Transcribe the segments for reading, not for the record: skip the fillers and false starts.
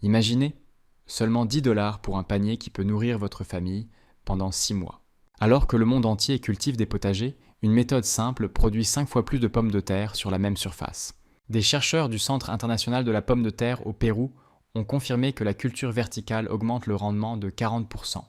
Imaginez seulement 10 $ pour un panier qui peut nourrir votre famille pendant 6 mois. Alors que le monde entier cultive des potagers, une méthode simple produit 5 fois plus de pommes de terre sur la même surface. Des chercheurs du Centre international de la pomme de terre au Pérou ont confirmé que la culture verticale augmente le rendement de 40%.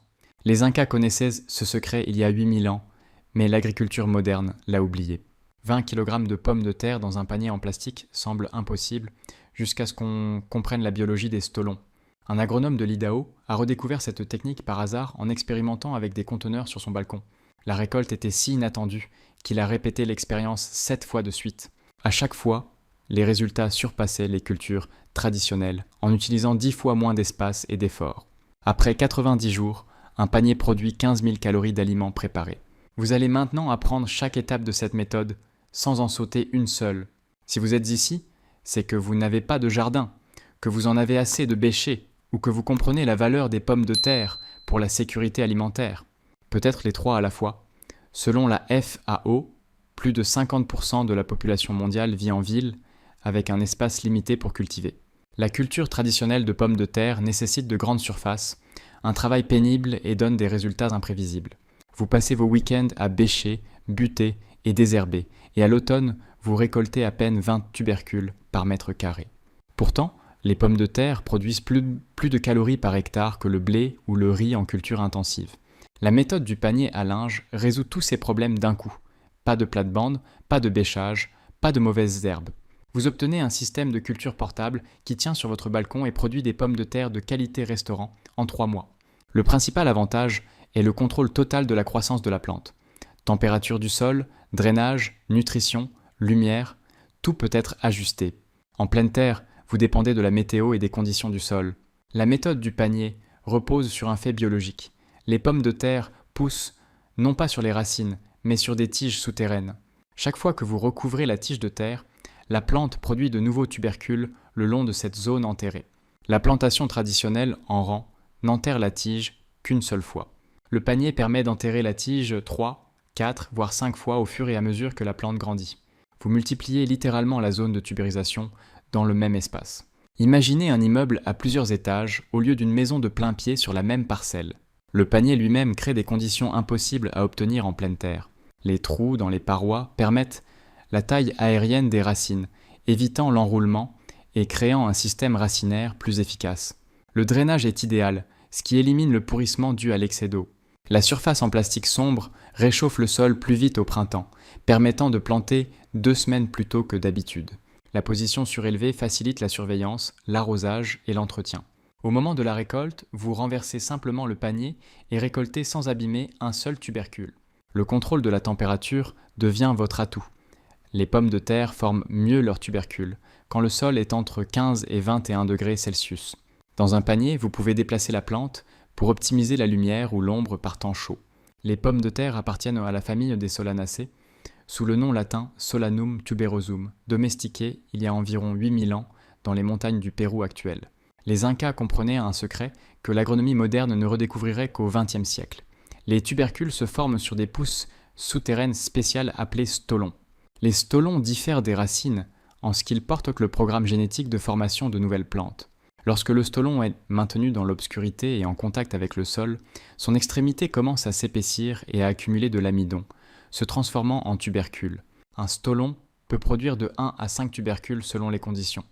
Les Incas connaissaient ce secret il y a 8000 ans, mais l'agriculture moderne l'a oublié. 20 kg de pommes de terre dans un panier en plastique semble impossible jusqu'à ce qu'on comprenne la biologie des stolons. Un agronome de l'Idaho a redécouvert cette technique par hasard en expérimentant avec des conteneurs sur son balcon. La récolte était si inattendue qu'il a répété l'expérience 7 fois de suite. À chaque fois, les résultats surpassaient les cultures traditionnelles en utilisant 10 fois moins d'espace et d'efforts. Après 90 jours, un panier produit 15 000 calories d'aliments préparés. Vous allez maintenant apprendre chaque étape de cette méthode sans en sauter une seule. Si vous êtes ici, c'est que vous n'avez pas de jardin, que vous en avez assez de bêcher ou que vous comprenez la valeur des pommes de terre pour la sécurité alimentaire. Peut-être les trois à la fois. Selon la FAO, plus de 50% de la population mondiale vit en ville avec un espace limité pour cultiver. La culture traditionnelle de pommes de terre nécessite de grandes surfaces, un travail pénible et donne des résultats imprévisibles. Vous passez vos week-ends à bêcher, buter et désherber, et à l'automne, vous récoltez à peine 20 tubercules par mètre carré. Pourtant, les pommes de terre produisent plus de calories par hectare que le blé ou le riz en culture intensive. La méthode du panier à linge résout tous ces problèmes d'un coup. Pas de plate-bande, pas de bêchage, pas de mauvaises herbes. Vous obtenez un système de culture portable qui tient sur votre balcon et produit des pommes de terre de qualité restaurant en 3 mois. Le principal avantage est le contrôle total de la croissance de la plante. Température du sol, drainage, nutrition, lumière, tout peut être ajusté. En pleine terre, vous dépendez de la météo et des conditions du sol. La méthode du panier repose sur un fait biologique. Les pommes de terre poussent non pas sur les racines, mais sur des tiges souterraines. Chaque fois que vous recouvrez la tige de terre, la plante produit de nouveaux tubercules le long de cette zone enterrée. La plantation traditionnelle, en rang, n'enterre la tige qu'une seule fois. Le panier permet d'enterrer la tige 3, 4, voire 5 fois au fur et à mesure que la plante grandit. Vous multipliez littéralement la zone de tubérisation dans le même espace. Imaginez un immeuble à plusieurs étages au lieu d'une maison de plein pied sur la même parcelle. Le panier lui-même crée des conditions impossibles à obtenir en pleine terre. Les trous dans les parois permettent la taille aérienne des racines, évitant l'enroulement et créant un système racinaire plus efficace. Le drainage est idéal, ce qui élimine le pourrissement dû à l'excès d'eau. La surface en plastique sombre réchauffe le sol plus vite au printemps, permettant de planter 2 semaines plus tôt que d'habitude. La position surélevée facilite la surveillance, l'arrosage et l'entretien. Au moment de la récolte, vous renversez simplement le panier et récoltez sans abîmer un seul tubercule. Le contrôle de la température devient votre atout. Les pommes de terre forment mieux leurs tubercules quand le sol est entre 15 et 21 degrés Celsius. Dans un panier, vous pouvez déplacer la plante pour optimiser la lumière ou l'ombre par temps chaud. Les pommes de terre appartiennent à la famille des Solanacées, sous le nom latin Solanum tuberosum, domestiqué il y a environ 8000 ans dans les montagnes du Pérou actuel. Les Incas comprenaient un secret que l'agronomie moderne ne redécouvrirait qu'au XXe siècle. Les tubercules se forment sur des pousses souterraines spéciales appelées stolons. Les stolons diffèrent des racines en ce qu'ils portent le programme génétique de formation de nouvelles plantes. Lorsque le stolon est maintenu dans l'obscurité et en contact avec le sol, son extrémité commence à s'épaissir et à accumuler de l'amidon, se transformant en tubercules. Un stolon peut produire de 1 à 5 tubercules selon les conditions.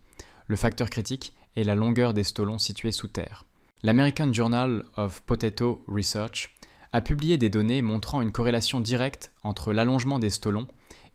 Le facteur critique est la longueur des stolons situés sous terre. L'American Journal of Potato Research a publié des données montrant une corrélation directe entre l'allongement des stolons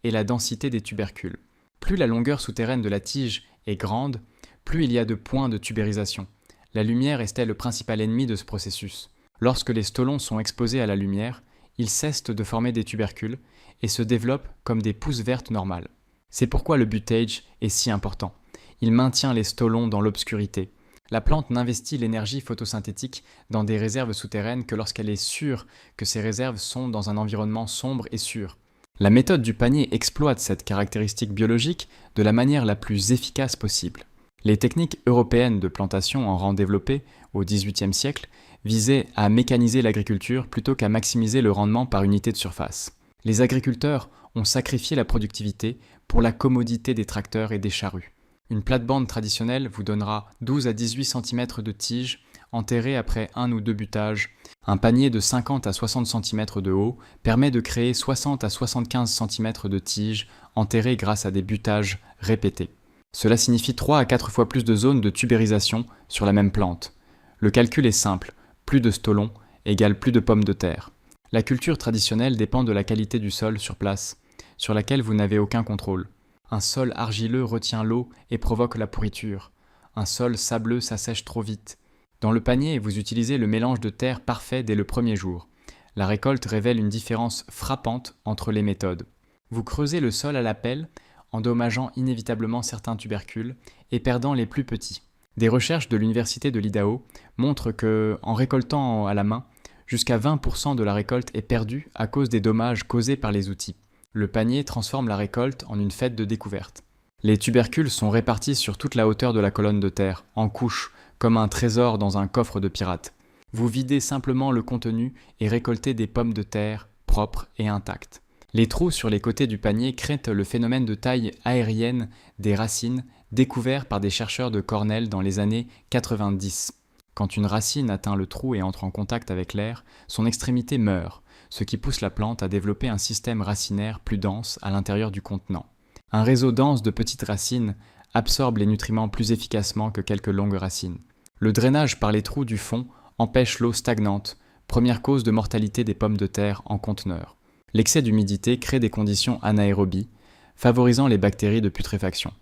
et la densité des tubercules. Plus la longueur souterraine de la tige est grande, plus il y a de points de tubérisation. La lumière restait le principal ennemi de ce processus. Lorsque les stolons sont exposés à la lumière, ils cessent de former des tubercules et se développent comme des pousses vertes normales. C'est pourquoi le butage est si important. Il maintient les stolons dans l'obscurité. La plante n'investit l'énergie photosynthétique dans des réserves souterraines que lorsqu'elle est sûre que ces réserves sont dans un environnement sombre et sûr. La méthode du panier exploite cette caractéristique biologique de la manière la plus efficace possible. Les techniques européennes de plantation en rang développé au XVIIIe siècle visaient à mécaniser l'agriculture plutôt qu'à maximiser le rendement par unité de surface. Les agriculteurs ont sacrifié la productivité pour la commodité des tracteurs et des charrues. Une plate-bande traditionnelle vous donnera 12 à 18 cm de tige enterrée après 1 ou 2 buttages. Un panier de 50 à 60 cm de haut permet de créer 60 à 75 cm de tige enterrée grâce à des buttages répétés. Cela signifie 3 à 4 fois plus de zones de tubérisation sur la même plante. Le calcul est simple, plus de stolons égale plus de pommes de terre. La culture traditionnelle dépend de la qualité du sol sur place, sur laquelle vous n'avez aucun contrôle. Un sol argileux retient l'eau et provoque la pourriture. Un sol sableux s'assèche trop vite. Dans le panier, vous utilisez le mélange de terre parfait dès le premier jour. La récolte révèle une différence frappante entre les méthodes. Vous creusez le sol à la pelle, endommageant inévitablement certains tubercules et perdant les plus petits. Des recherches de l'Université de l'Idaho montrent que, en récoltant à la main, jusqu'à 20% de la récolte est perdue à cause des dommages causés par les outils. Le panier transforme la récolte en une fête de découverte. Les tubercules sont répartis sur toute la hauteur de la colonne de terre, en couches, comme un trésor dans un coffre de pirate. Vous videz simplement le contenu et récoltez des pommes de terre propres et intactes. Les trous sur les côtés du panier créent le phénomène de taille aérienne des racines découvert par des chercheurs de Cornell dans les années 90. Quand une racine atteint le trou et entre en contact avec l'air, son extrémité meurt, ce qui pousse la plante à développer un système racinaire plus dense à l'intérieur du contenant. Un réseau dense de petites racines absorbe les nutriments plus efficacement que quelques longues racines. Le drainage par les trous du fond empêche l'eau stagnante, première cause de mortalité des pommes de terre en conteneur. L'excès d'humidité crée des conditions anaérobies, favorisant les bactéries de putréfaction.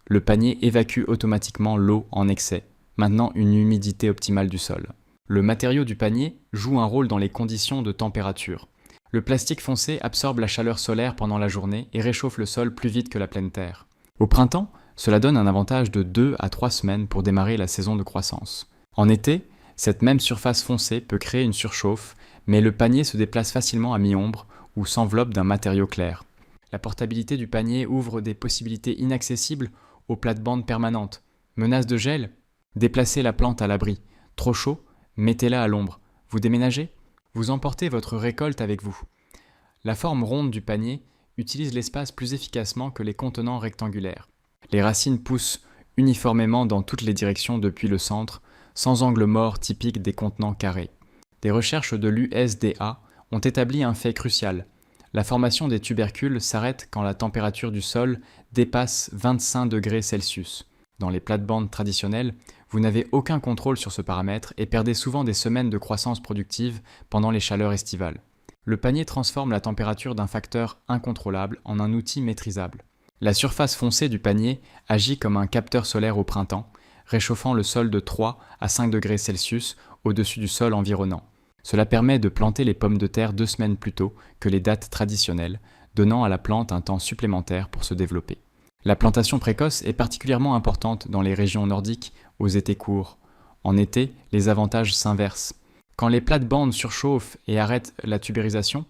Le panier évacue automatiquement l'eau en excès, maintenant une humidité optimale du sol. Le matériau du panier joue un rôle dans les conditions de température. Le plastique foncé absorbe la chaleur solaire pendant la journée et réchauffe le sol plus vite que la pleine terre. Au printemps, cela donne un avantage de 2 à 3 semaines pour démarrer la saison de croissance. En été, cette même surface foncée peut créer une surchauffe, mais le panier se déplace facilement à mi-ombre ou s'enveloppe d'un matériau clair. La portabilité du panier ouvre des possibilités inaccessibles aux plates-bandes permanentes. Menace de gel? Déplacez la plante à l'abri. Trop chaud? Mettez-la à l'ombre. Vous déménagez? Vous emportez votre récolte avec vous. La forme ronde du panier utilise l'espace plus efficacement que les contenants rectangulaires. Les racines poussent uniformément dans toutes les directions depuis le centre, sans angle mort typique des contenants carrés. Des recherches de l'USDA ont établi un fait crucial. La formation des tubercules s'arrête quand la température du sol dépasse 25 degrés Celsius. Dans les plates-bandes traditionnelles, vous n'avez aucun contrôle sur ce paramètre et perdez souvent des semaines de croissance productive pendant les chaleurs estivales. Le panier transforme la température d'un facteur incontrôlable en un outil maîtrisable. La surface foncée du panier agit comme un capteur solaire au printemps, réchauffant le sol de 3 à 5 degrés Celsius au-dessus du sol environnant. Cela permet de planter les pommes de terre 2 semaines plus tôt que les dates traditionnelles, donnant à la plante un temps supplémentaire pour se développer. La plantation précoce est particulièrement importante dans les régions nordiques aux étés courts. En été, les avantages s'inversent. Quand les plates-bandes surchauffent et arrêtent la tubérisation,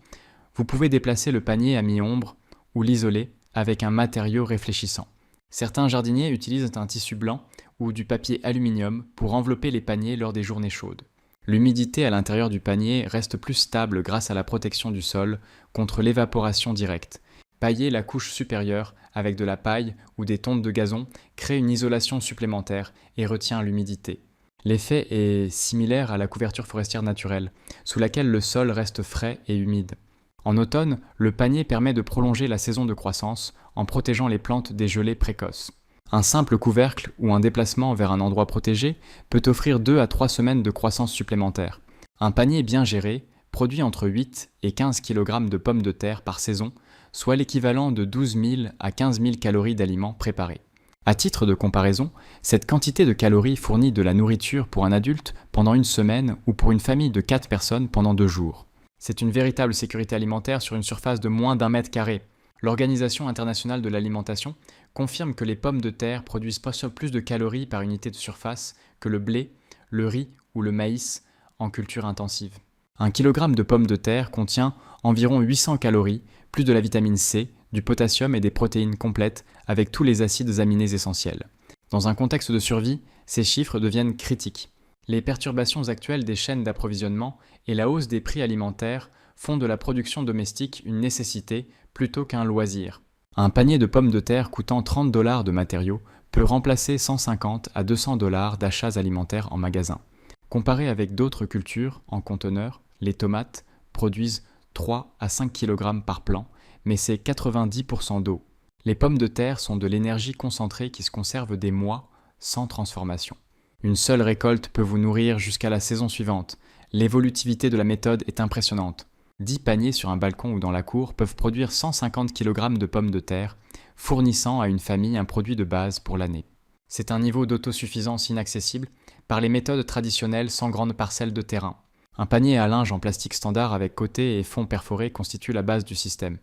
vous pouvez déplacer le panier à mi-ombre ou l'isoler avec un matériau réfléchissant. Certains jardiniers utilisent un tissu blanc ou du papier aluminium pour envelopper les paniers lors des journées chaudes. L'humidité à l'intérieur du panier reste plus stable grâce à la protection du sol contre l'évaporation directe. Pailler la couche supérieure avec de la paille ou des tontes de gazon crée une isolation supplémentaire et retient l'humidité. L'effet est similaire à la couverture forestière naturelle, sous laquelle le sol reste frais et humide. En automne, le panier permet de prolonger la saison de croissance en protégeant les plantes des gelées précoces. Un simple couvercle ou un déplacement vers un endroit protégé peut offrir 2 à 3 semaines de croissance supplémentaire. Un panier bien géré produit entre 8 et 15 kg de pommes de terre par saison, soit l'équivalent de 12 000 à 15 000 calories d'aliments préparés. À titre de comparaison, cette quantité de calories fournit de la nourriture pour un adulte pendant une semaine ou pour une famille de 4 personnes pendant 2 jours. C'est une véritable sécurité alimentaire sur une surface de moins d'1 mètre carré. L'Organisation internationale de l'alimentation confirme que les pommes de terre produisent plus de calories par unité de surface que le blé, le riz ou le maïs en culture intensive. 1 kg de pommes de terre contient environ 800 calories, plus de la vitamine C, du potassium et des protéines complètes avec tous les acides aminés essentiels. Dans un contexte de survie, ces chiffres deviennent critiques. Les perturbations actuelles des chaînes d'approvisionnement et la hausse des prix alimentaires font de la production domestique une nécessité plutôt qu'un loisir. Un panier de pommes de terre coûtant $30 de matériaux peut remplacer 150 à 200 $ d'achats alimentaires en magasin. Comparé avec d'autres cultures en conteneurs, les tomates produisent 3 à 5 kg par plant, mais c'est 90% d'eau. Les pommes de terre sont de l'énergie concentrée qui se conserve des mois sans transformation. Une seule récolte peut vous nourrir jusqu'à la saison suivante. L'évolutivité de la méthode est impressionnante. 10 paniers sur un balcon ou dans la cour peuvent produire 150 kg de pommes de terre, fournissant à une famille un produit de base pour l'année. C'est un niveau d'autosuffisance inaccessible par les méthodes traditionnelles sans grande parcelle de terrain. Un panier à linge en plastique standard avec côté et fond perforé constitue la base du système.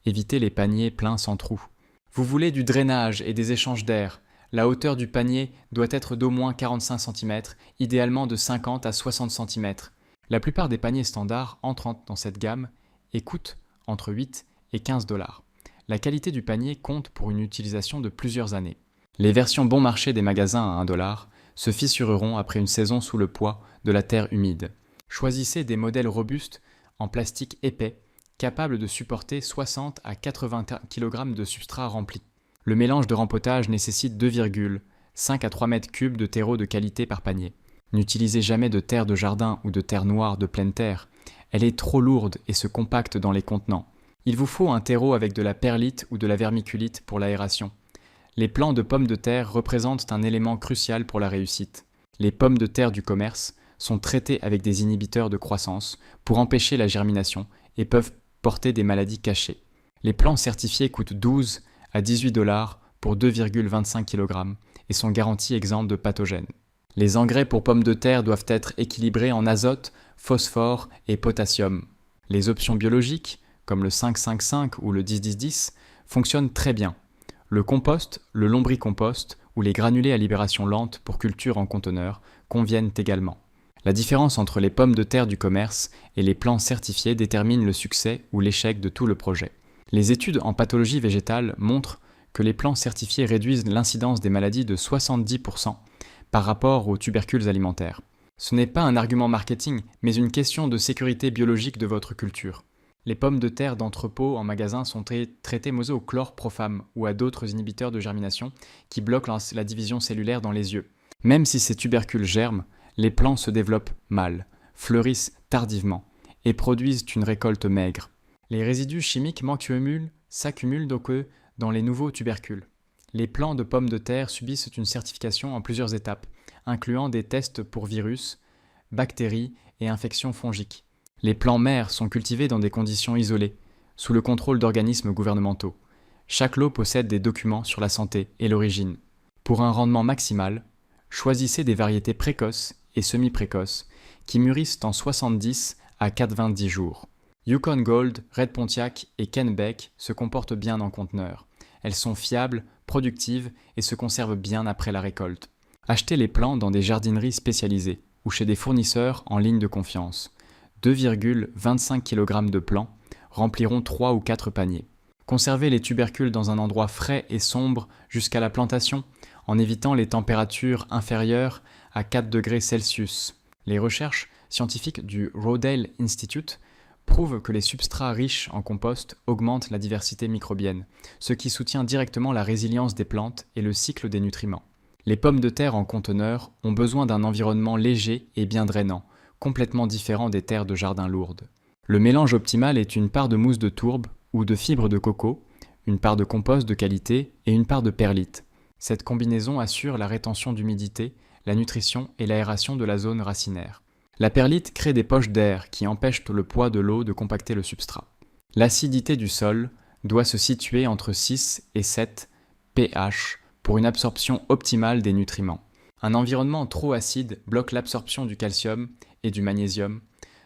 Évitez les paniers pleins sans trous. Vous voulez du drainage et des échanges d'air. La hauteur du panier doit être d'au moins 45 cm, idéalement de 50 à 60 cm. La plupart des paniers standards entrent dans cette gamme et coûtent entre 8 et 15 $. La qualité du panier compte pour une utilisation de plusieurs années. Les versions bon marché des magasins à 1 $ se fissureront après une saison sous le poids de la terre humide. Choisissez des modèles robustes en plastique épais, capables de supporter 60 à 80 kg de substrat rempli. Le mélange de rempotage nécessite 2,5 à 3 mètres cubes de terreau de qualité par panier. N'utilisez jamais de terre de jardin ou de terre noire de pleine terre. Elle est trop lourde et se compacte dans les contenants. Il vous faut un terreau avec de la perlite ou de la vermiculite pour l'aération. Les plants de pommes de terre représentent un élément crucial pour la réussite. Les pommes de terre du commerce sont traitées avec des inhibiteurs de croissance pour empêcher la germination et peuvent porter des maladies cachées. Les plants certifiés coûtent 12 à 18 $ pour 2,25 kg et sont garantis exempts de pathogènes. Les engrais pour pommes de terre doivent être équilibrés en azote, phosphore et potassium. Les options biologiques, comme le 5-5-5 ou le 10-10-10, fonctionnent très bien. Le compost, le lombricompost ou les granulés à libération lente pour culture en conteneur conviennent également. La différence entre les pommes de terre du commerce et les plants certifiés détermine le succès ou l'échec de tout le projet. Les études en pathologie végétale montrent que les plants certifiés réduisent l'incidence des maladies de 70% par rapport aux tubercules alimentaires. Ce n'est pas un argument marketing, mais une question de sécurité biologique de votre culture. Les pommes de terre d'entrepôt en magasin sont traitées au chlorprophame ou à d'autres inhibiteurs de germination qui bloquent la division cellulaire dans les yeux. Même si ces tubercules germent, les plants se développent mal, fleurissent tardivement et produisent une récolte maigre. Les résidus chimiques s'accumulent donc dans les nouveaux tubercules. Les plants de pommes de terre subissent une certification en plusieurs étapes, incluant des tests pour virus, bactéries et infections fongiques. Les plants mères sont cultivés dans des conditions isolées, sous le contrôle d'organismes gouvernementaux. Chaque lot possède des documents sur la santé et l'origine. Pour un rendement maximal, choisissez des variétés précoces et semi-précoces qui mûrissent en 70 à 90 jours. Yukon Gold, Red Pontiac et Kennebec se comportent bien en conteneur. Elles sont fiables, productives et se conservent bien après la récolte. Achetez les plants dans des jardineries spécialisées ou chez des fournisseurs en ligne de confiance. 2,25 kg de plants rempliront 3 ou 4 paniers. Conservez les tubercules dans un endroit frais et sombre jusqu'à la plantation, en évitant les températures inférieures à 4 degrés Celsius. Les recherches scientifiques du Rodale Institute prouvent que les substrats riches en compost augmentent la diversité microbienne, ce qui soutient directement la résilience des plantes et le cycle des nutriments. Les pommes de terre en conteneur ont besoin d'un environnement léger et bien drainant, complètement différent des terres de jardin lourdes. Le mélange optimal est une part de mousse de tourbe ou de fibres de coco, une part de compost de qualité et une part de perlite. Cette combinaison assure la rétention d'humidité, la nutrition et l'aération de la zone racinaire. La perlite crée des poches d'air qui empêchent le poids de l'eau de compacter le substrat. L'acidité du sol doit se situer entre 6 et 7 pH pour une absorption optimale des nutriments. Un environnement trop acide bloque l'absorption du calcium et du magnésium,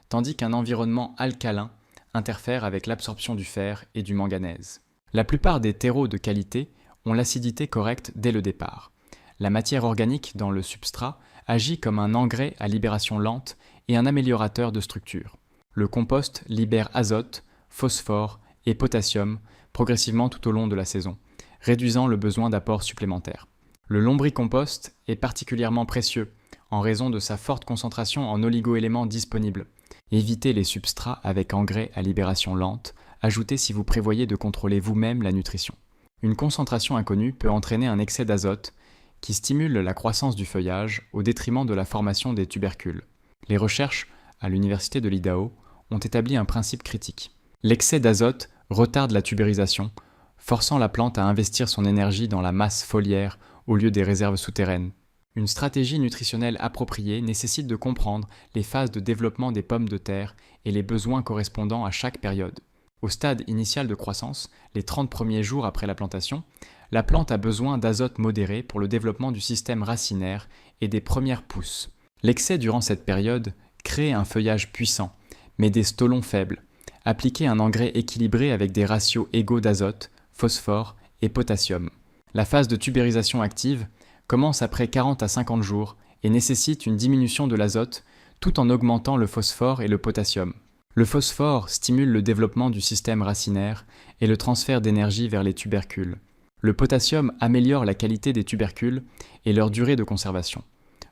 tandis qu'un environnement alcalin interfère avec l'absorption du fer et du manganèse. La plupart des terreaux de qualité ont l'acidité correcte dès le départ. La matière organique dans le substrat agit comme un engrais à libération lente et un améliorateur de structure. Le compost libère azote, phosphore et potassium progressivement tout au long de la saison, réduisant le besoin d'apports supplémentaires. Le lombricompost est particulièrement précieux en raison de sa forte concentration en oligo-éléments disponibles. Évitez les substrats avec engrais à libération lente, ajoutez si vous prévoyez de contrôler vous-même la nutrition. Une concentration inconnue peut entraîner un excès d'azote qui stimulent la croissance du feuillage au détriment de la formation des tubercules. Les recherches à l'université de l'Idaho ont établi un principe critique. L'excès d'azote retarde la tubérisation, forçant la plante à investir son énergie dans la masse foliaire au lieu des réserves souterraines. Une stratégie nutritionnelle appropriée nécessite de comprendre les phases de développement des pommes de terre et les besoins correspondant à chaque période. Au stade initial de croissance, les 30 premiers jours après la plantation, la plante a besoin d'azote modéré pour le développement du système racinaire et des premières pousses. L'excès durant cette période crée un feuillage puissant, mais des stolons faibles. Appliquez un engrais équilibré avec des ratios égaux d'azote, phosphore et potassium. La phase de tubérisation active commence après 40 à 50 jours et nécessite une diminution de l'azote tout en augmentant le phosphore et le potassium. Le phosphore stimule le développement du système racinaire et le transfert d'énergie vers les tubercules. Le potassium améliore la qualité des tubercules et leur durée de conservation.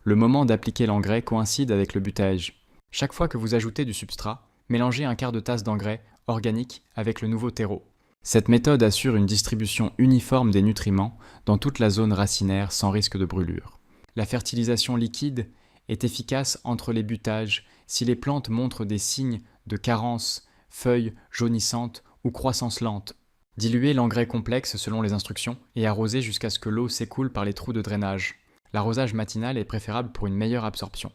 Le moment d'appliquer l'engrais coïncide avec le butage. Chaque fois que vous ajoutez du substrat, mélangez un quart de tasse d'engrais organique avec le nouveau terreau. Cette méthode assure une distribution uniforme des nutriments dans toute la zone racinaire sans risque de brûlure. La fertilisation liquide est efficace entre les butages si les plantes montrent des signes de carence, feuilles jaunissantes ou croissance lente. Diluez l'engrais complexe selon les instructions et arrosez jusqu'à ce que l'eau s'écoule par les trous de drainage. L'arrosage matinal est préférable pour une meilleure absorption.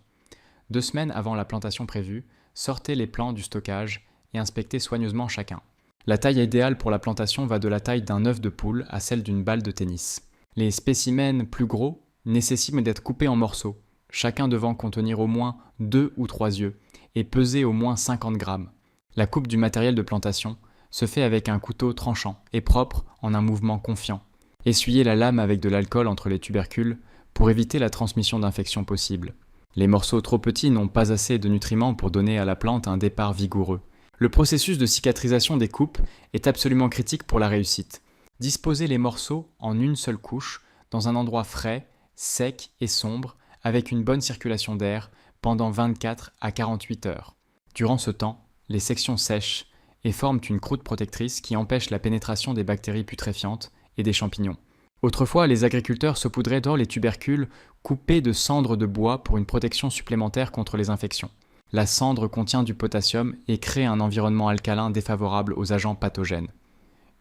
2 semaines avant la plantation prévue, sortez les plants du stockage et inspectez soigneusement chacun. La taille idéale pour la plantation va de la taille d'un œuf de poule à celle d'une balle de tennis. Les spécimens plus gros nécessitent d'être coupés en morceaux, chacun devant contenir au moins 2 ou 3 œufs et peser au moins 50 grammes. La coupe du matériel de plantation se fait avec un couteau tranchant et propre en un mouvement confiant. Essuyez la lame avec de l'alcool entre les tubercules pour éviter la transmission d'infections possibles. Les morceaux trop petits n'ont pas assez de nutriments pour donner à la plante un départ vigoureux. Le processus de cicatrisation des coupes est absolument critique pour la réussite. Disposez les morceaux en une seule couche, dans un endroit frais, sec et sombre, avec une bonne circulation d'air pendant 24 à 48 heures. Durant ce temps, les sections sèchent et forment une croûte protectrice qui empêche la pénétration des bactéries putréfiantes et des champignons. Autrefois, les agriculteurs saupoudraient d'or les tubercules coupés de cendres de bois pour une protection supplémentaire contre les infections. La cendre contient du potassium et crée un environnement alcalin défavorable aux agents pathogènes.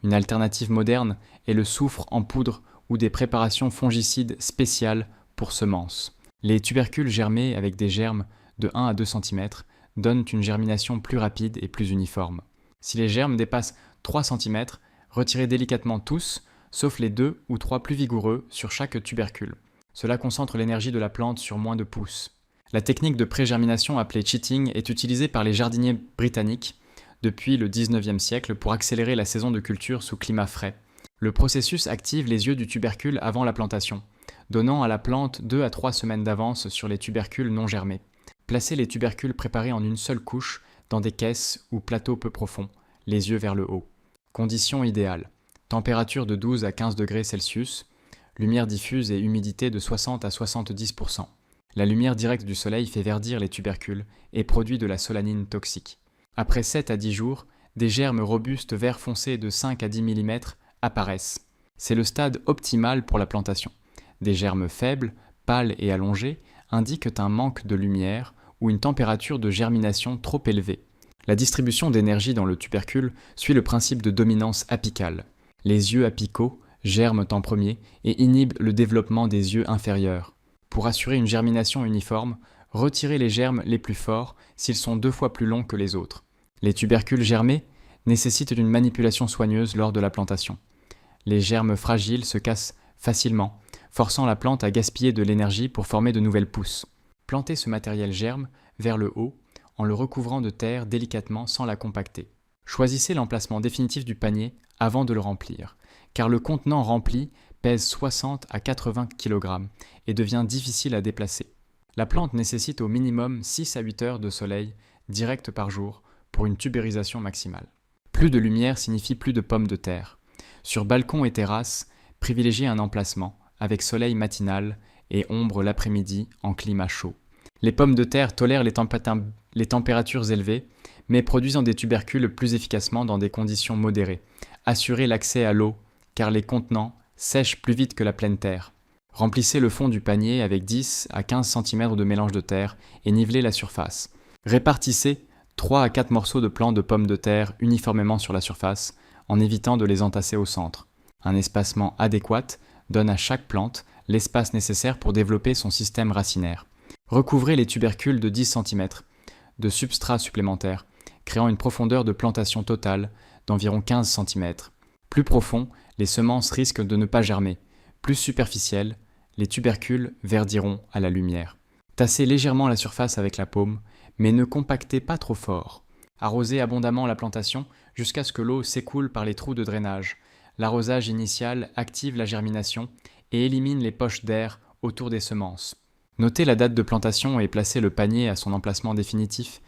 Une alternative moderne est le soufre en poudre ou des préparations fongicides spéciales pour semences. Les tubercules germés avec des germes de 1 à 2 cm donnent une germination plus rapide et plus uniforme. Si les germes dépassent 3 cm, retirez délicatement tous, sauf les 2 ou 3 plus vigoureux sur chaque tubercule. Cela concentre l'énergie de la plante sur moins de pousses. La technique de pré-germination appelée cheating est utilisée par les jardiniers britanniques depuis le 19e siècle pour accélérer la saison de culture sous climat frais. Le processus active les yeux du tubercule avant la plantation, donnant à la plante 2 à 3 semaines d'avance sur les tubercules non germés. Placez les tubercules préparés en une seule couche dans des caisses ou plateaux peu profonds, les yeux vers le haut. Conditions idéales. Température de 12 à 15 degrés Celsius, lumière diffuse et humidité de 60 à 70%. La lumière directe du soleil fait verdir les tubercules et produit de la solanine toxique. Après 7 à 10 jours, des germes robustes vert foncé de 5 à 10 mm apparaissent. C'est le stade optimal pour la plantation. Des germes faibles, pâles et allongés indiquent un manque de lumière ou une température de germination trop élevée. La distribution d'énergie dans le tubercule suit le principe de dominance apicale. Les yeux apicaux germent en premier et inhibent le développement des yeux inférieurs. Pour assurer une germination uniforme, retirez les germes les plus forts s'ils sont 2 fois plus longs que les autres. Les tubercules germés nécessitent une manipulation soigneuse lors de la plantation. Les germes fragiles se cassent facilement, forçant la plante à gaspiller de l'énergie pour former de nouvelles pousses. Plantez ce matériel germe vers le haut en le recouvrant de terre délicatement sans la compacter. Choisissez l'emplacement définitif du panier avant de le remplir, car le contenant rempli pèse 60 à 80 kg et devient difficile à déplacer. La plante nécessite au minimum 6 à 8 heures de soleil direct par jour pour une tubérisation maximale. Plus de lumière signifie plus de pommes de terre. Sur balcon et terrasse, privilégiez un emplacement avec soleil matinal et ombre l'après-midi en climat chaud. Les pommes de terre tolèrent les températures élevées, mais produisent des tubercules plus efficacement dans des conditions modérées. Assurez l'accès à l'eau, car les contenants sèchent plus vite que la pleine terre. Remplissez le fond du panier avec 10 à 15 cm de mélange de terre et nivelez la surface. Répartissez 3 à 4 morceaux de plants de pommes de terre uniformément sur la surface, en évitant de les entasser au centre. Un espacement adéquat donne à chaque plante l'espace nécessaire pour développer son système racinaire. Recouvrez les tubercules de 10 cm de substrat supplémentaire, créant une profondeur de plantation totale d'environ 15 cm. Plus profond, les semences risquent de ne pas germer. Plus superficielles, les tubercules verdiront à la lumière. Tassez légèrement la surface avec la paume, mais ne compactez pas trop fort. Arrosez abondamment la plantation jusqu'à ce que l'eau s'écoule par les trous de drainage. L'arrosage initial active la germination et élimine les poches d'air autour des semences. Notez la date de plantation et placez le panier à son emplacement définitif.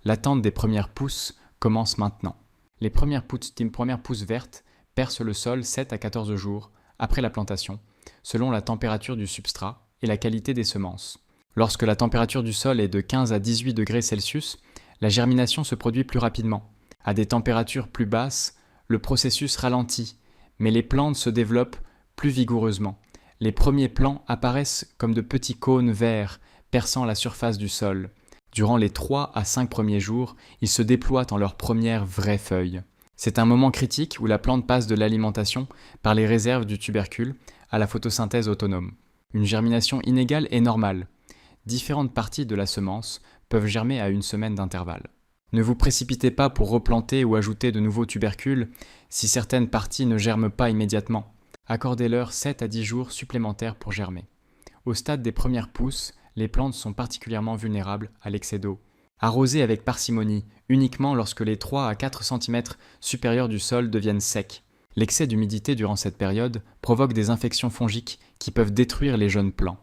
L'attente des premières pousses commence maintenant. Les premières pousses vertes percent le sol 7 à 14 jours après la plantation, selon la température du substrat et la qualité des semences. Lorsque la température du sol est de 15 à 18 degrés Celsius, la germination se produit plus rapidement. À des températures plus basses, le processus ralentit, mais les plantes se développent plus vigoureusement. Les premiers plants apparaissent comme de petits cônes verts perçant la surface du sol. Durant les 3 à 5 premiers jours, ils se déploient en leurs premières vraies feuilles. C'est un moment critique où la plante passe de l'alimentation par les réserves du tubercule à la photosynthèse autonome. Une germination inégale est normale. Différentes parties de la semence peuvent germer à une semaine d'intervalle. Ne vous précipitez pas pour replanter ou ajouter de nouveaux tubercules si certaines parties ne germent pas immédiatement. Accordez-leur 7 à 10 jours supplémentaires pour germer. Au stade des premières pousses, les plantes sont particulièrement vulnérables à l'excès d'eau. Arrosez avec parcimonie, uniquement lorsque les 3 à 4 cm supérieurs du sol deviennent secs. L'excès d'humidité durant cette période provoque des infections fongiques qui peuvent détruire les jeunes plants.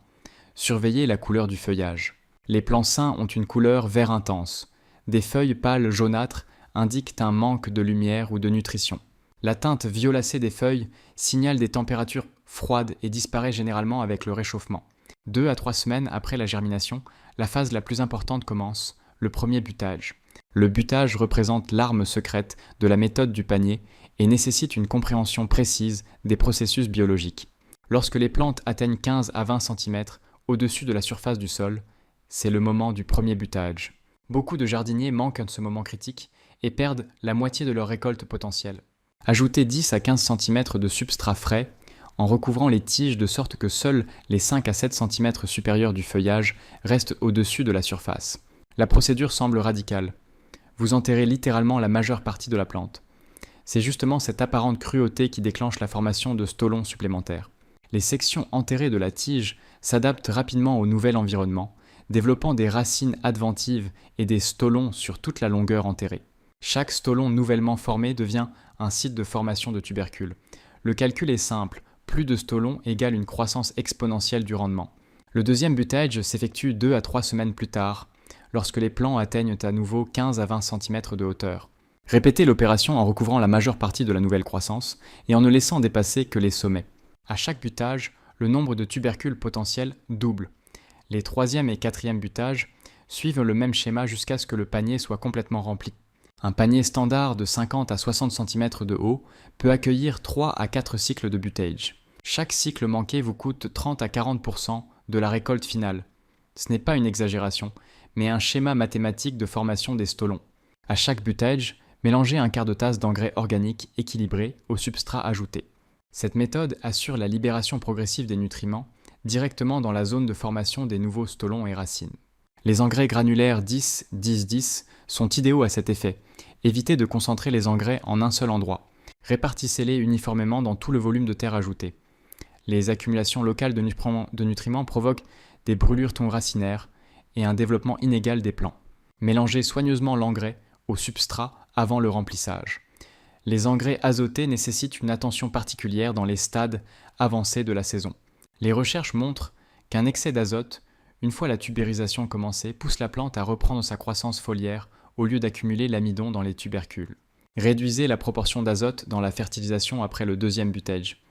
Surveillez la couleur du feuillage. Les plants sains ont une couleur vert intense. Des feuilles pâles jaunâtres indiquent un manque de lumière ou de nutrition. La teinte violacée des feuilles signale des températures froides et disparaît généralement avec le réchauffement. 2 à 3 semaines après la germination, la phase la plus importante commence, le premier butage. Le butage représente l'arme secrète de la méthode du panier et nécessite une compréhension précise des processus biologiques. Lorsque les plantes atteignent 15 à 20 cm au-dessus de la surface du sol, c'est le moment du premier butage. Beaucoup de jardiniers manquent de ce moment critique et perdent la moitié de leur récolte potentielle. Ajoutez 10 à 15 cm de substrat frais en recouvrant les tiges de sorte que seuls les 5 à 7 cm supérieurs du feuillage restent au-dessus de la surface. La procédure semble radicale. Vous enterrez littéralement la majeure partie de la plante. C'est justement cette apparente cruauté qui déclenche la formation de stolons supplémentaires. Les sections enterrées de la tige s'adaptent rapidement au nouvel environnement, développant des racines adventives et des stolons sur toute la longueur enterrée. Chaque stolon nouvellement formé devient un site de formation de tubercules. Le calcul est simple, plus de stolons égale une croissance exponentielle du rendement. Le deuxième butage s'effectue 2 à 3 semaines plus tard, lorsque les plants atteignent à nouveau 15 à 20 cm de hauteur. Répétez l'opération en recouvrant la majeure partie de la nouvelle croissance et en ne laissant dépasser que les sommets. À chaque butage, le nombre de tubercules potentiels double. Les troisième et quatrième butages suivent le même schéma jusqu'à ce que le panier soit complètement rempli. Un panier standard de 50 à 60 cm de haut peut accueillir 3 à 4 cycles de butage. Chaque cycle manqué vous coûte 30 à 40% de la récolte finale. Ce n'est pas une exagération, mais un schéma mathématique de formation des stolons. À chaque butage, mélangez un quart de tasse d'engrais organique équilibré au substrat ajouté. Cette méthode assure la libération progressive des nutriments directement dans la zone de formation des nouveaux stolons et racines. Les engrais granulaires 10-10-10 sont idéaux à cet effet. Évitez de concentrer les engrais en un seul endroit. Répartissez-les uniformément dans tout le volume de terre ajouté. Les accumulations locales de nutriments provoquent des brûlures racinaires et un développement inégal des plants. Mélangez soigneusement l'engrais au substrat avant le remplissage. Les engrais azotés nécessitent une attention particulière dans les stades avancés de la saison. Les recherches montrent qu'un excès d'azote, une fois la tubérisation commencée, pousse la plante à reprendre sa croissance foliaire au lieu d'accumuler l'amidon dans les tubercules. Réduisez la proportion d'azote dans la fertilisation après le deuxième butage.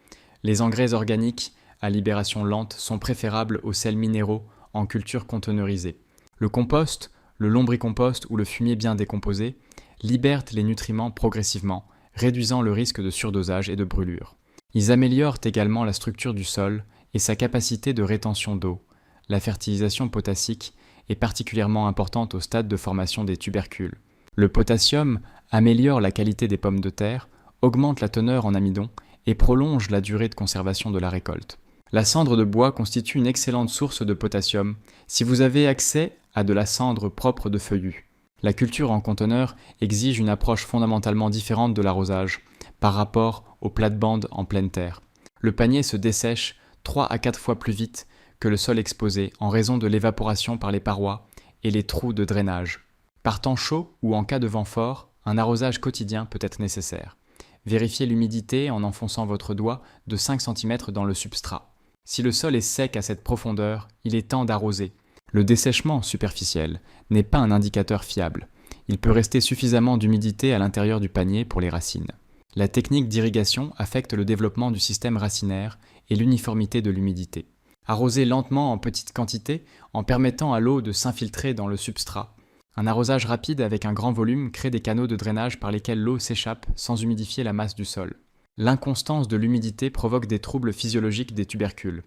Les engrais organiques à libération lente sont préférables aux sels minéraux en culture conteneurisée. Le compost, le lombricompost ou le fumier bien décomposé libèrent les nutriments progressivement, réduisant le risque de surdosage et de brûlure. Ils améliorent également la structure du sol et sa capacité de rétention d'eau. La fertilisation potassique est particulièrement importante au stade de formation des tubercules. Le potassium améliore la qualité des pommes de terre, augmente la teneur en amidon et prolonge la durée de conservation de la récolte. La cendre de bois constitue une excellente source de potassium si vous avez accès à de la cendre propre de feuillus. La culture en conteneur exige une approche fondamentalement différente de l'arrosage par rapport aux plates-bandes en pleine terre. Le panier se dessèche 3 à 4 fois plus vite que le sol exposé en raison de l'évaporation par les parois et les trous de drainage. Par temps chaud ou en cas de vent fort, un arrosage quotidien peut être nécessaire. Vérifiez l'humidité en enfonçant votre doigt de 5 cm dans le substrat. Si le sol est sec à cette profondeur, il est temps d'arroser. Le dessèchement superficiel n'est pas un indicateur fiable. Il peut rester suffisamment d'humidité à l'intérieur du panier pour les racines. La technique d'irrigation affecte le développement du système racinaire et l'uniformité de l'humidité. Arroser lentement en petite quantité en permettant à l'eau de s'infiltrer dans le substrat. Un arrosage rapide avec un grand volume crée des canaux de drainage par lesquels l'eau s'échappe sans humidifier la masse du sol. L'inconstance de l'humidité provoque des troubles physiologiques des tubercules.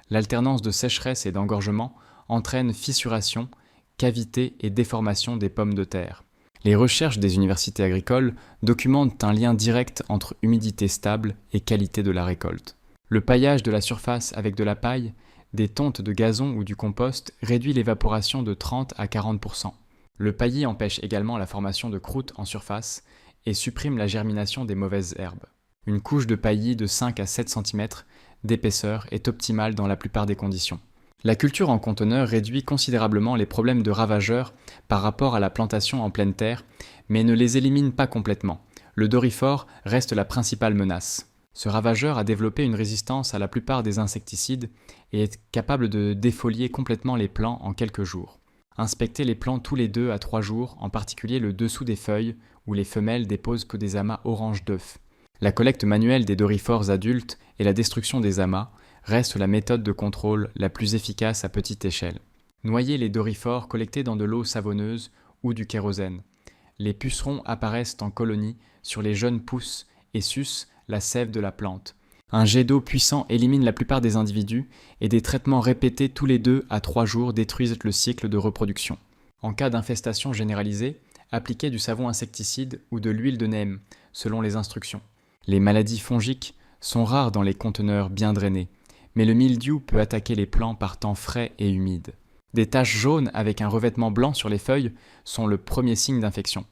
L'alternance de sécheresse et d'engorgement entraîne fissuration, cavité et déformation des pommes de terre. Les recherches des universités agricoles documentent un lien direct entre humidité stable et qualité de la récolte. Le paillage de la surface avec de la paille, des tontes de gazon ou du compost réduit l'évaporation de 30 à 40%. Le paillis empêche également la formation de croûtes en surface et supprime la germination des mauvaises herbes. Une couche de paillis de 5 à 7 cm d'épaisseur est optimale dans la plupart des conditions. La culture en conteneur réduit considérablement les problèmes de ravageurs par rapport à la plantation en pleine terre, mais ne les élimine pas complètement. Le doryphore reste la principale menace. Ce ravageur a développé une résistance à la plupart des insecticides et est capable de défolier complètement les plants en quelques jours. Inspectez les plants tous les 2 à 3 jours, en particulier le dessous des feuilles où les femelles déposent que des amas orange d'œufs. La collecte manuelle des doryphores adultes et la destruction des amas reste la méthode de contrôle la plus efficace à petite échelle. Noyez les doryphores collectés dans de l'eau savonneuse ou du kérosène. Les pucerons apparaissent en colonies sur les jeunes pousses et sucent la sève de la plante. Un jet d'eau puissant élimine la plupart des individus et des traitements répétés tous les 2 à 3 jours détruisent le cycle de reproduction. En cas d'infestation généralisée, appliquez du savon insecticide ou de l'huile de neem, selon les instructions. Les maladies fongiques sont rares dans les conteneurs bien drainés, mais le mildiou peut attaquer les plants par temps frais et humide. Des taches jaunes avec un revêtement blanc sur les feuilles sont le premier signe d'infection.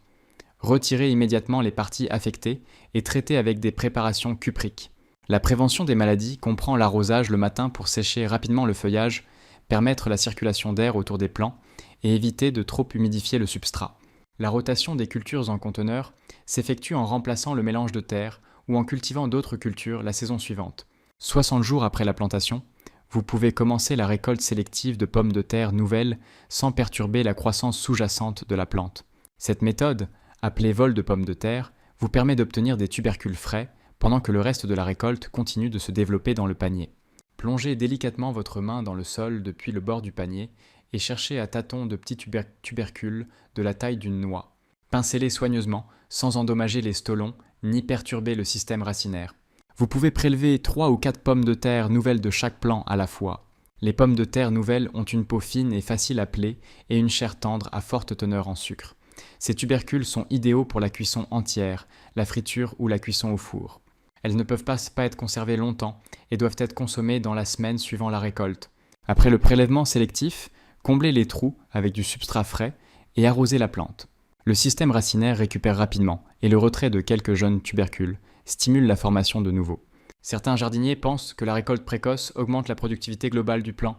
Retirez immédiatement les parties affectées et traitez avec des préparations cupriques. La prévention des maladies comprend l'arrosage le matin pour sécher rapidement le feuillage, permettre la circulation d'air autour des plants et éviter de trop humidifier le substrat. La rotation des cultures en conteneur s'effectue en remplaçant le mélange de terre ou en cultivant d'autres cultures la saison suivante. 60 jours après la plantation, vous pouvez commencer la récolte sélective de pommes de terre nouvelles sans perturber la croissance sous-jacente de la plante. Cette méthode, appelée vol de pommes de terre, vous permet d'obtenir des tubercules frais pendant que le reste de la récolte continue de se développer dans le panier. Plongez délicatement votre main dans le sol depuis le bord du panier et cherchez à tâtons de petits tubercules de la taille d'une noix. Pincez-les soigneusement sans endommager les stolons ni perturber le système racinaire. Vous pouvez prélever 3 ou 4 pommes de terre nouvelles de chaque plant à la fois. Les pommes de terre nouvelles ont une peau fine et facile à peler et une chair tendre à forte teneur en sucre. Ces tubercules sont idéaux pour la cuisson entière, la friture ou la cuisson au four. Elles ne peuvent pas être conservées longtemps et doivent être consommées dans la semaine suivant la récolte. Après le prélèvement sélectif, comblez les trous avec du substrat frais et arrosez la plante. Le système racinaire récupère rapidement et le retrait de quelques jeunes tubercules stimule la formation de nouveaux. Certains jardiniers pensent que la récolte précoce augmente la productivité globale du plant.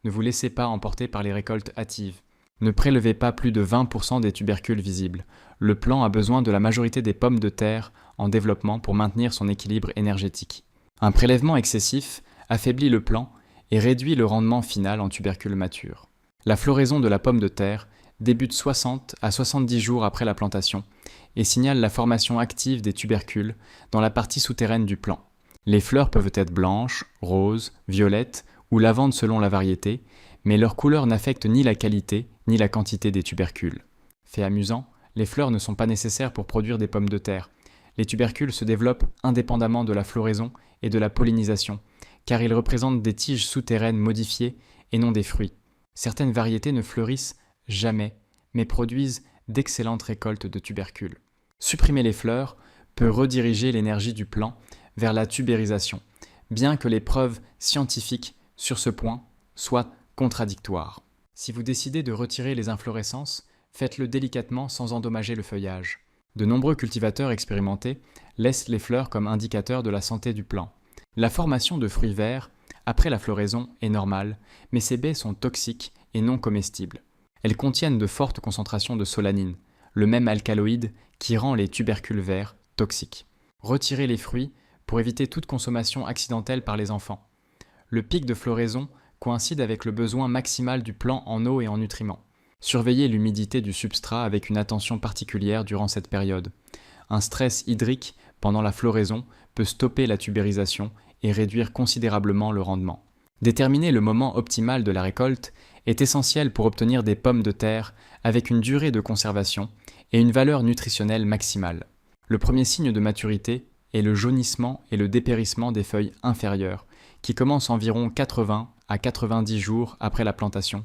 Ne vous laissez pas emporter par les récoltes hâtives. Ne prélevez pas plus de 20% des tubercules visibles. Le plant a besoin de la majorité des pommes de terre en développement pour maintenir son équilibre énergétique. Un prélèvement excessif affaiblit le plant et réduit le rendement final en tubercules matures. La floraison de la pomme de terre débute 60 à 70 jours après la plantation et signale la formation active des tubercules dans la partie souterraine du plant. Les fleurs peuvent être blanches, roses, violettes ou lavandes selon la variété, mais leur couleur n'affecte ni la qualité ni la quantité des tubercules. Fait amusant, les fleurs ne sont pas nécessaires pour produire des pommes de terre. Les tubercules se développent indépendamment de la floraison et de la pollinisation, car ils représentent des tiges souterraines modifiées et non des fruits. Certaines variétés ne fleurissent jamais, mais produisent d'excellentes récoltes de tubercules. Supprimer les fleurs peut rediriger l'énergie du plant vers la tubérisation, bien que les preuves scientifiques sur ce point soient contradictoires. Si vous décidez de retirer les inflorescences, faites-le délicatement sans endommager le feuillage. De nombreux cultivateurs expérimentés laissent les fleurs comme indicateur de la santé du plant. La formation de fruits verts après la floraison est normale, mais ces baies sont toxiques et non comestibles. Elles contiennent de fortes concentrations de solanine, le même alcaloïde qui rend les tubercules verts toxiques. Retirez les fruits pour éviter toute consommation accidentelle par les enfants. Le pic de floraison coïncide avec le besoin maximal du plant en eau et en nutriments. Surveillez l'humidité du substrat avec une attention particulière durant cette période. Un stress hydrique pendant la floraison peut stopper la tubérisation et réduire considérablement le rendement. Déterminer le moment optimal de la récolte est essentiel pour obtenir des pommes de terre avec une durée de conservation et une valeur nutritionnelle maximale. Le premier signe de maturité est le jaunissement et le dépérissement des feuilles inférieures, qui commencent environ 80 à 90 jours après la plantation,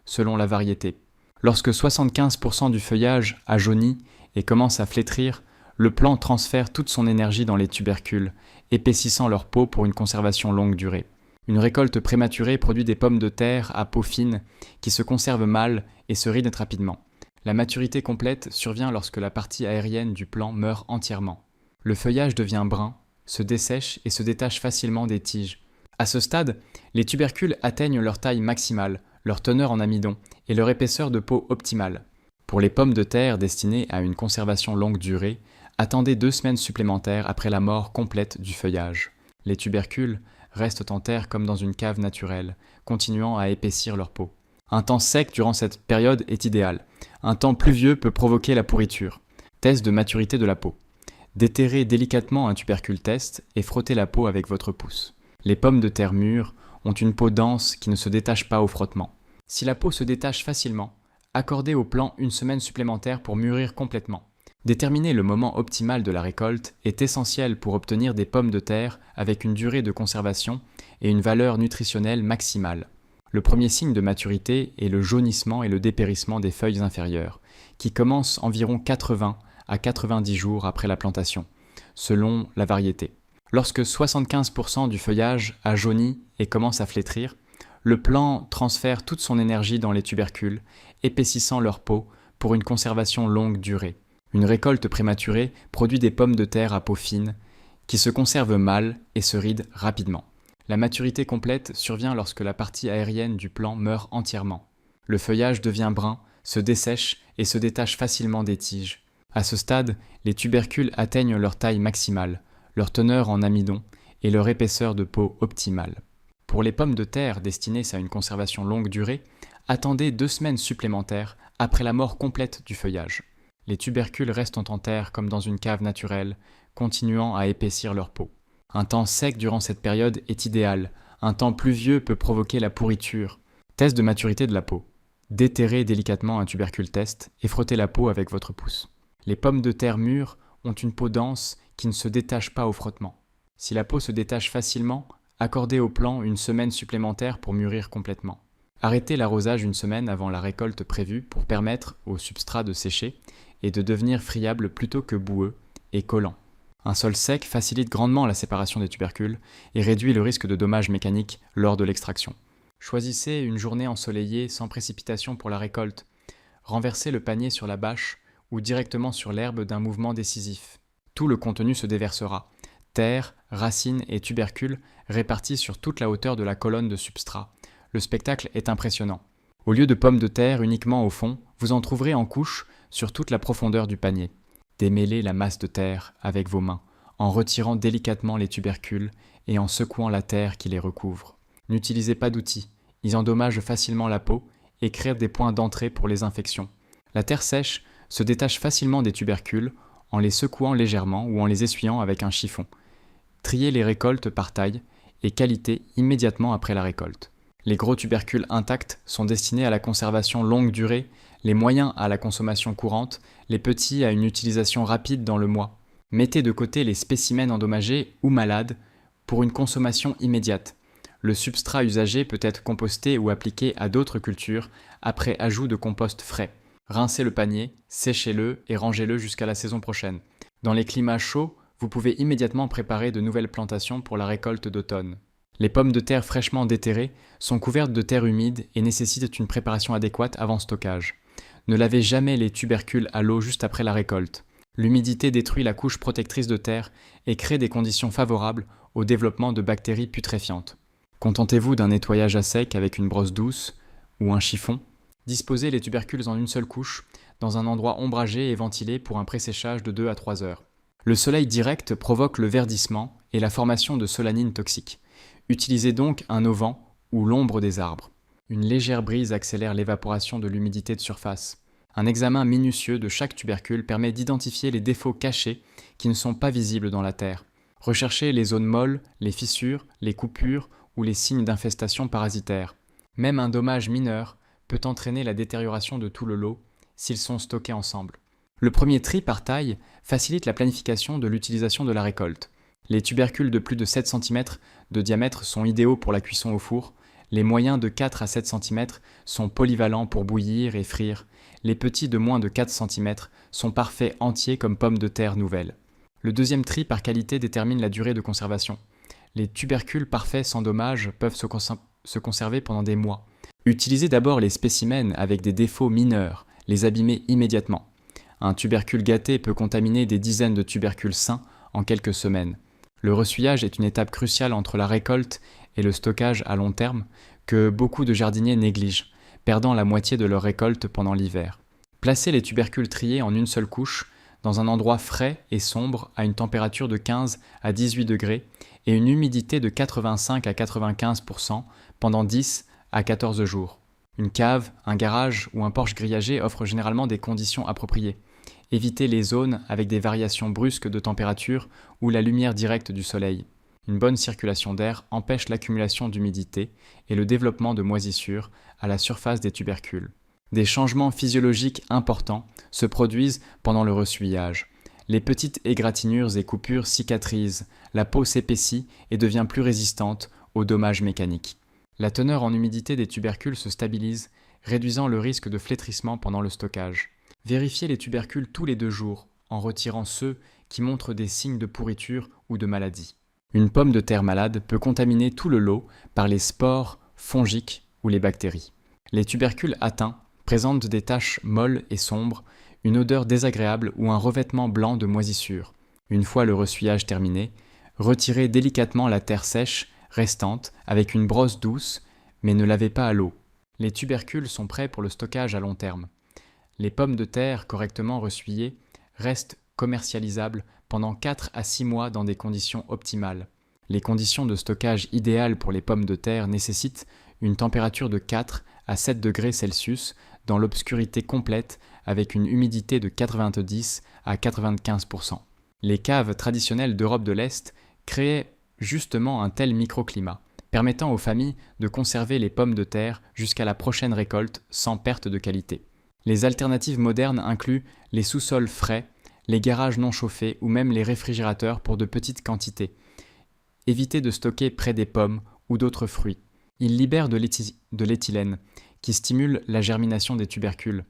selon la variété. Lorsque 75% du feuillage a jauni et commence à flétrir, le plant transfère toute son énergie dans les tubercules, épaississant leur peau pour une conservation longue durée. Une récolte prématurée produit des pommes de terre à peau fine qui se conservent mal et se rident rapidement. La maturité complète survient lorsque la partie aérienne du plant meurt entièrement. Le feuillage devient brun, se dessèche et se détache facilement des tiges. À ce stade, les tubercules atteignent leur taille maximale, leur teneur en amidon et leur épaisseur de peau optimale. Pour les pommes de terre destinées à une conservation longue durée, attendez 2 semaines supplémentaires après la mort complète du feuillage. Les tubercules restent en terre comme dans une cave naturelle, continuant à épaissir leur peau. Un temps sec durant cette période est idéal. Un temps pluvieux peut provoquer la pourriture. Test de maturité de la peau. Déterrez délicatement un tubercule test et frottez la peau avec votre pouce. Les pommes de terre mûres ont une peau dense qui ne se détache pas au frottement. Si la peau se détache facilement, accordez au plant 1 semaine supplémentaire pour mûrir complètement. Déterminer le moment optimal de la récolte est essentiel pour obtenir des pommes de terre avec une durée de conservation et une valeur nutritionnelle maximale. Le premier signe de maturité est le jaunissement et le dépérissement des feuilles inférieures, qui commencent environ 80 à 90 jours après la plantation, selon la variété. Lorsque 75% du feuillage a jauni et commence à flétrir, le plant transfère toute son énergie dans les tubercules, épaississant leur peau pour une conservation longue durée. Une récolte prématurée produit des pommes de terre à peau fine, qui se conservent mal et se rident rapidement. La maturité complète survient lorsque la partie aérienne du plant meurt entièrement. Le feuillage devient brun, se dessèche et se détache facilement des tiges. À ce stade, les tubercules atteignent leur taille maximale, leur teneur en amidon et leur épaisseur de peau optimale. Pour les pommes de terre destinées à une conservation longue durée, attendez 2 semaines supplémentaires après la mort complète du feuillage. Les tubercules restent en terre comme dans une cave naturelle, continuant à épaissir leur peau. Un temps sec durant cette période est idéal. Un temps pluvieux peut provoquer la pourriture. Test de maturité de la peau. Déterrez délicatement un tubercule test et frottez la peau avec votre pouce. Les pommes de terre mûres ont une peau dense qui ne se détache pas au frottement. Si la peau se détache facilement, accordez au plant 1 semaine supplémentaire pour mûrir complètement. Arrêtez l'arrosage 1 semaine avant la récolte prévue pour permettre au substrat de sécher et de devenir friable plutôt que boueux et collant. Un sol sec facilite grandement la séparation des tubercules et réduit le risque de dommages mécaniques lors de l'extraction. Choisissez une journée ensoleillée sans précipitation pour la récolte. Renversez le panier sur la bâche ou directement sur l'herbe d'un mouvement décisif. Tout le contenu se déversera. Terre, racines et tubercules répartis sur toute la hauteur de la colonne de substrat. Le spectacle est impressionnant. Au lieu de pommes de terre uniquement au fond, vous en trouverez en couches sur toute la profondeur du panier. Démêlez la masse de terre avec vos mains, en retirant délicatement les tubercules et en secouant la terre qui les recouvre. N'utilisez pas d'outils, ils endommagent facilement la peau et créent des points d'entrée pour les infections. La terre sèche se détache facilement des tubercules en les secouant légèrement ou en les essuyant avec un chiffon. Triez les récoltes par taille et qualité immédiatement après la récolte. Les gros tubercules intacts sont destinés à la conservation longue durée, les moyens à la consommation courante, les petits à une utilisation rapide dans le mois. Mettez de côté les spécimens endommagés ou malades pour une consommation immédiate. Le substrat usagé peut être composté ou appliqué à d'autres cultures après ajout de compost frais. Rincez le panier, séchez-le et rangez-le jusqu'à la saison prochaine. Dans les climats chauds, vous pouvez immédiatement préparer de nouvelles plantations pour la récolte d'automne. Les pommes de terre fraîchement déterrées sont couvertes de terre humide et nécessitent une préparation adéquate avant stockage. Ne lavez jamais les tubercules à l'eau juste après la récolte. L'humidité détruit la couche protectrice de terre et crée des conditions favorables au développement de bactéries putréfiantes. Contentez-vous d'un nettoyage à sec avec une brosse douce ou un chiffon. Disposez les tubercules en une seule couche, dans un endroit ombragé et ventilé pour un pré-séchage de 2 à 3 heures. Le soleil direct provoque le verdissement et la formation de solanines toxiques. Utilisez donc un auvent ou l'ombre des arbres. Une légère brise accélère l'évaporation de l'humidité de surface. Un examen minutieux de chaque tubercule permet d'identifier les défauts cachés qui ne sont pas visibles dans la terre. Recherchez les zones molles, les fissures, les coupures ou les signes d'infestation parasitaire. Même un dommage mineur peut entraîner la détérioration de tout le lot s'ils sont stockés ensemble. Le premier tri par taille facilite la planification de l'utilisation de la récolte. Les tubercules de plus de 7 cm de diamètre sont idéaux pour la cuisson au four. Les moyens de 4 à 7 cm sont polyvalents pour bouillir et frire. Les petits de moins de 4 cm sont parfaits entiers comme pommes de terre nouvelles. Le deuxième tri par qualité détermine la durée de conservation. Les tubercules parfaits sans dommage peuvent se conserver pendant des mois. Utilisez d'abord les spécimens avec des défauts mineurs, les abîmer immédiatement. Un tubercule gâté peut contaminer des dizaines de tubercules sains en quelques semaines. Le ressuyage est une étape cruciale entre la récolte et le stockage à long terme que beaucoup de jardiniers négligent, perdant la moitié de leur récolte pendant l'hiver. Placez les tubercules triés en une seule couche, dans un endroit frais et sombre à une température de 15 à 18 degrés et une humidité de 85 à 95% pendant 10 à 14 jours. Une cave, un garage ou un porche grillagé offrent généralement des conditions appropriées. Évitez les zones avec des variations brusques de température ou la lumière directe du soleil. Une bonne circulation d'air empêche l'accumulation d'humidité et le développement de moisissures à la surface des tubercules. Des changements physiologiques importants se produisent pendant le ressuyage. Les petites égratignures et coupures cicatrisent, la peau s'épaissit et devient plus résistante aux dommages mécaniques. La teneur en humidité des tubercules se stabilise, réduisant le risque de flétrissement pendant le stockage. Vérifiez les tubercules tous les 2 jours, en retirant ceux qui montrent des signes de pourriture ou de maladie. Une pomme de terre malade peut contaminer tout le lot par les spores fongiques ou les bactéries. Les tubercules atteints présentent des taches molles et sombres, une odeur désagréable ou un revêtement blanc de moisissure. Une fois le ressuyage terminé, retirez délicatement la terre sèche restante avec une brosse douce, mais ne lavez pas à l'eau. Les tubercules sont prêts pour le stockage à long terme. Les pommes de terre correctement ressuyées restent commercialisables pendant 4 à 6 mois dans des conditions optimales. Les conditions de stockage idéales pour les pommes de terre nécessitent une température de 4 à 7 degrés Celsius dans l'obscurité complète avec une humidité de 90 à 95%. Les caves traditionnelles d'Europe de l'Est créaient justement un tel microclimat, permettant aux familles de conserver les pommes de terre jusqu'à la prochaine récolte sans perte de qualité. Les alternatives modernes incluent les sous-sols frais, les garages non chauffés ou même les réfrigérateurs pour de petites quantités. Évitez de stocker près des pommes ou d'autres fruits. Ils libèrent de l'éthylène, qui stimule la germination des tubercules.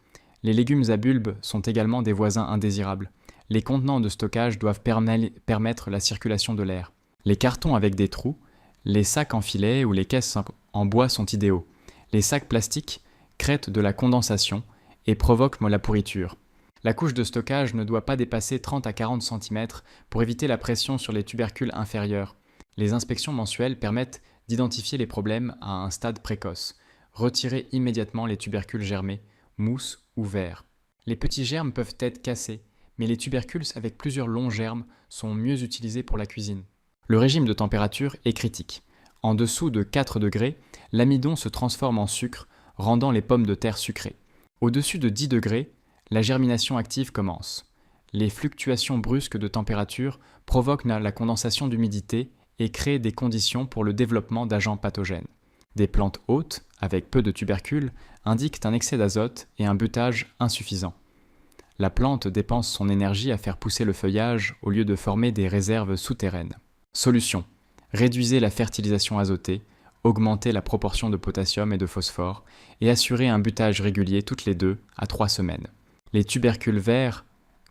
Les légumes à bulbes sont également des voisins indésirables. Les contenants de stockage doivent permettre la circulation de l'air. Les cartons avec des trous, les sacs en filet ou les caisses en bois sont idéaux. Les sacs plastiques créent de la condensation et provoquent la pourriture. La couche de stockage ne doit pas dépasser 30 à 40 cm pour éviter la pression sur les tubercules inférieurs. Les inspections mensuelles permettent d'identifier les problèmes à un stade précoce. Retirez immédiatement les tubercules germés, mousse ou verts. Les petits germes peuvent être cassés, mais les tubercules avec plusieurs longs germes sont mieux utilisés pour la cuisine. Le régime de température est critique. En dessous de 4 degrés, l'amidon se transforme en sucre, rendant les pommes de terre sucrées. Au-dessus de 10 degrés, la germination active commence. Les fluctuations brusques de température provoquent la condensation d'humidité et créent des conditions pour le développement d'agents pathogènes. Des plantes hautes, avec peu de tubercules, indiquent un excès d'azote et un butage insuffisant. La plante dépense son énergie à faire pousser le feuillage au lieu de former des réserves souterraines. Solution: réduisez la fertilisation azotée, augmenter la proportion de potassium et de phosphore et assurer un butage régulier toutes les 2 à 3 semaines. Les tubercules verts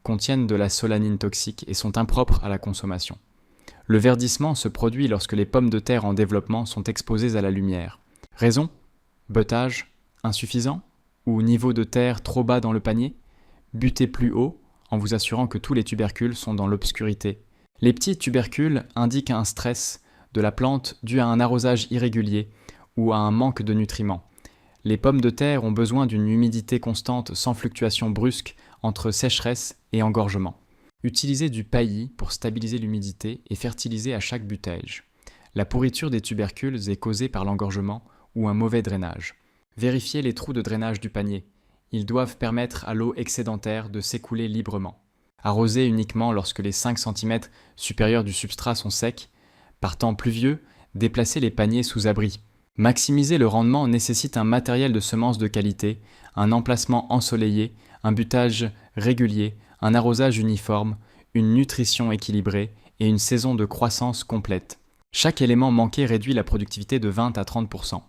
contiennent de la solanine toxique et sont impropres à la consommation. Le verdissement se produit lorsque les pommes de terre en développement sont exposées à la lumière. Raison ? Beutage insuffisant ? Ou niveau de terre trop bas dans le panier ? Butez plus haut en vous assurant que tous les tubercules sont dans l'obscurité. Les petits tubercules indiquent un stress de la plante dû à un arrosage irrégulier ou à un manque de nutriments. Les pommes de terre ont besoin d'une humidité constante sans fluctuation brusque entre sécheresse et engorgement. Utilisez du paillis pour stabiliser l'humidité et fertiliser à chaque butage. La pourriture des tubercules est causée par l'engorgement ou un mauvais drainage. Vérifiez les trous de drainage du panier. Ils doivent permettre à l'eau excédentaire de s'écouler librement. Arrosez uniquement lorsque les 5 cm supérieurs du substrat sont secs. Par temps pluvieux, déplacez les paniers sous abri. Maximiser le rendement nécessite un matériel de semences de qualité, un emplacement ensoleillé, un butage régulier, un arrosage uniforme, une nutrition équilibrée et une saison de croissance complète. Chaque élément manqué réduit la productivité de 20 à 30%.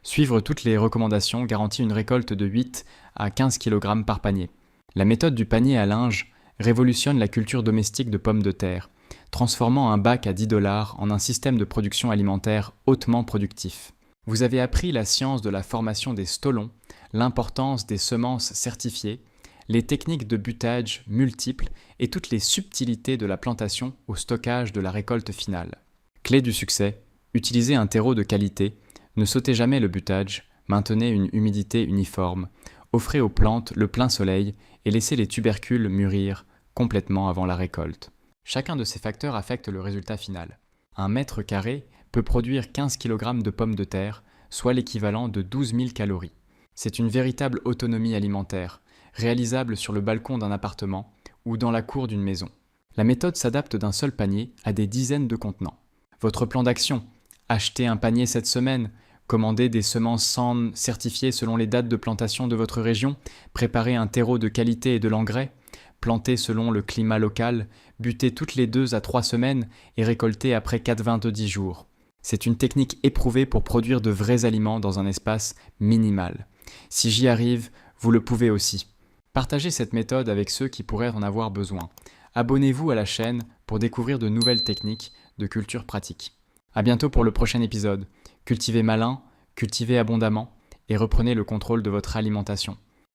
Suivre toutes les recommandations garantit une récolte de 8 à 15 kg par panier. La méthode du panier à linge révolutionne la culture domestique de pommes de terre, transformant un bac à 10$ en un système de production alimentaire hautement productif. Vous avez appris la science de la formation des stolons, l'importance des semences certifiées, les techniques de butage multiples et toutes les subtilités de la plantation au stockage de la récolte finale. Clé du succès, utilisez un terreau de qualité, ne sautez jamais le butage, maintenez une humidité uniforme, offrez aux plantes le plein soleil et laissez les tubercules mûrir complètement avant la récolte. Chacun de ces facteurs affecte le résultat final. Un mètre carré peut produire 15 kg de pommes de terre, soit l'équivalent de 12 000 calories. C'est une véritable autonomie alimentaire, réalisable sur le balcon d'un appartement ou dans la cour d'une maison. La méthode s'adapte d'un seul panier à des dizaines de contenants. Votre plan d'action : achetez un panier cette semaine, commandez des semences SAN certifiées selon les dates de plantation de votre région, préparez un terreau de qualité et de l'engrais, plantez selon le climat local, butez toutes les 2 à 3 semaines et récoltez après 4,20 jours. C'est une technique éprouvée pour produire de vrais aliments dans un espace minimal. Si j'y arrive, vous le pouvez aussi. Partagez cette méthode avec ceux qui pourraient en avoir besoin. Abonnez-vous à la chaîne pour découvrir de nouvelles techniques de culture pratique. À bientôt pour le prochain épisode. Cultivez malin, cultivez abondamment et reprenez le contrôle de votre alimentation.